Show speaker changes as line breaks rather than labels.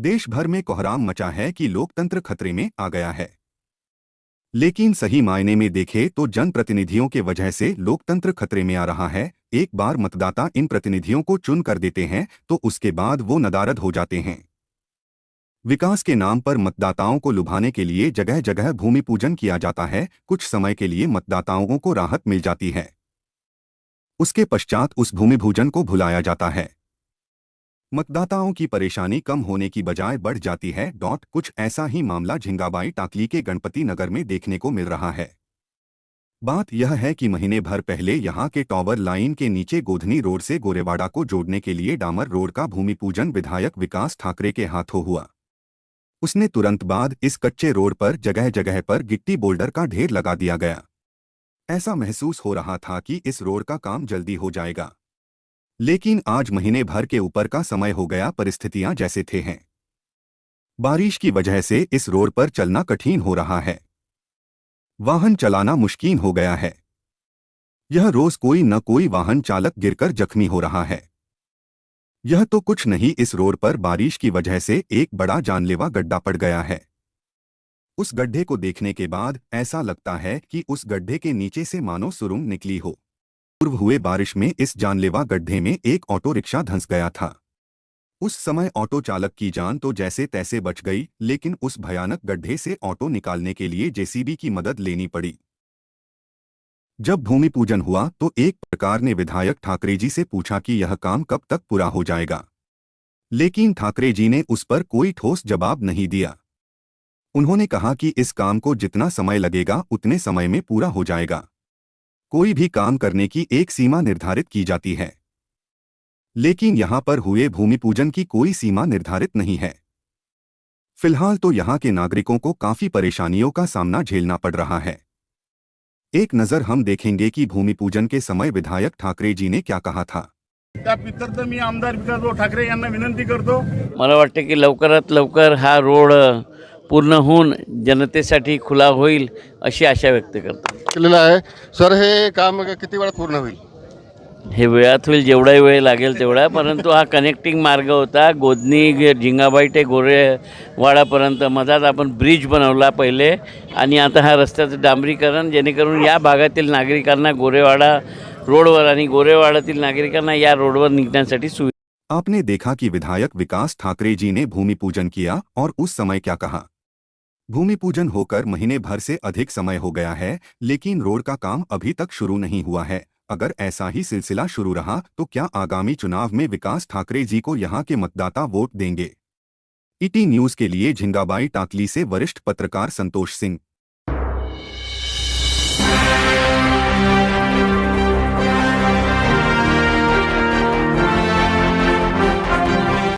देश भर में कोहराम मचा है कि लोकतंत्र खतरे में आ गया है। लेकिन सही मायने में देखें तो जनप्रतिनिधियों के वजह से लोकतंत्र खतरे में आ रहा है। एक बार मतदाता इन प्रतिनिधियों को चुन कर देते हैं तो उसके बाद वो नदारद हो जाते हैं। विकास के नाम पर मतदाताओं को लुभाने के लिए जगह जगह भूमि पूजन किया जाता है। कुछ समय के लिए मतदाताओं को राहत मिल जाती है, उसके पश्चात उस भूमि पूजन को भुलाया जाता है। मतदाताओं की परेशानी कम होने की बजाय बढ़ जाती है। कुछ ऐसा ही मामला झिंगाबाई टाकली के गणपति नगर में देखने को मिल रहा है। बात यह है कि महीने भर पहले यहां के टॉवर लाइन के नीचे गोधनी रोड से गोरेवाड़ा को जोड़ने के लिए डामर रोड का भूमि पूजन विधायक विकास ठाकरे के हाथों हुआ। उसने तुरंत बाद इस कच्चे रोड पर जगह जगह पर गिट्टी बोल्डर का ढेर लगा दिया गया। ऐसा महसूस हो रहा था कि इस रोड का काम जल्दी हो जाएगा, लेकिन आज महीने भर के ऊपर का समय हो गया, परिस्थितियां जैसे थे हैं। बारिश की वजह से इस रोड पर चलना कठिन हो रहा है, वाहन चलाना मुश्किल हो गया है। यह रोज कोई न कोई वाहन चालक गिरकर जख्मी हो रहा है। यह तो कुछ नहीं, इस रोड पर बारिश की वजह से एक बड़ा जानलेवा गड्ढा पड़ गया है। उस गड्ढे को देखने के बाद ऐसा लगता है कि उस गड्ढे के नीचे से मानो सुरुंग निकली हो। पूर्व हुए बारिश में इस जानलेवा गड्ढे में एक ऑटो रिक्शा धंस गया था। उस समय ऑटो चालक की जान तो जैसे तैसे बच गई, लेकिन उस भयानक गड्ढे से ऑटो निकालने के लिए जेसीबी की मदद लेनी पड़ी। जब भूमि पूजन हुआ तो एक पत्रकार ने विधायक ठाकरे जी से पूछा कि यह काम कब तक पूरा हो जाएगा, लेकिन ठाकरे जी ने उस पर कोई ठोस जवाब नहीं दिया। उन्होंने कहा कि इस काम को जितना समय लगेगा उतने समय में पूरा हो जाएगा। कोई भी काम करने की एक सीमा निर्धारित की जाती है, लेकिन यहां पर हुए भूमि पूजन की कोई सीमा निर्धारित नहीं है। फिलहाल तो यहां के नागरिकों को काफी परेशानियों का सामना झेलना पड़ रहा है। एक नजर हम देखेंगे कि भूमि पूजन के समय विधायक ठाकरे जी ने क्या कहा था।
त्यापित्तर्थ मी आमदार विकासभाऊ ठाकरे यांना विनंती करतो,
मला वाटते की लवकरात लवकर हा रोड पूर्ण होऊन जनतेसाठी खुला होईल अशी आशा व्यक्त करतो।
केलेलं आहे सर, हे काम किती वेळात पूर्ण होईल?
हे वेळात होईल, जेवढाही वेळ लागेल तेवढा, परंतु हा कनेक्टिंग मार्ग होता गोधनी झिंगाबाई ते गोरेवाडापर्यंत। मधात आपण ब्रिज बनवला पहिले आणि आता हा रस्त्याचं डांबरीकरण, जेणेकरून या भागातील नागरिकांना गोरेवाडा रोडवर आणि गोरेवाडातील नागरिकांना या रोडवर निघण्यासाठी सुविधा।
आपने देखा कि विधायक विकास ठाकरे जी ने भूमि पूजन किया और उस समय क्या कहा। भूमि पूजन होकर महीने भर से अधिक समय हो गया है, लेकिन रोड का काम अभी तक शुरू नहीं हुआ है। अगर ऐसा ही सिलसिला शुरू रहा तो क्या आगामी चुनाव में विकास ठाकरे जी को यहां के मतदाता वोट देंगे? ईटी न्यूज के लिए झिंगाबाई टाकली से वरिष्ठ पत्रकार संतोष सिंह।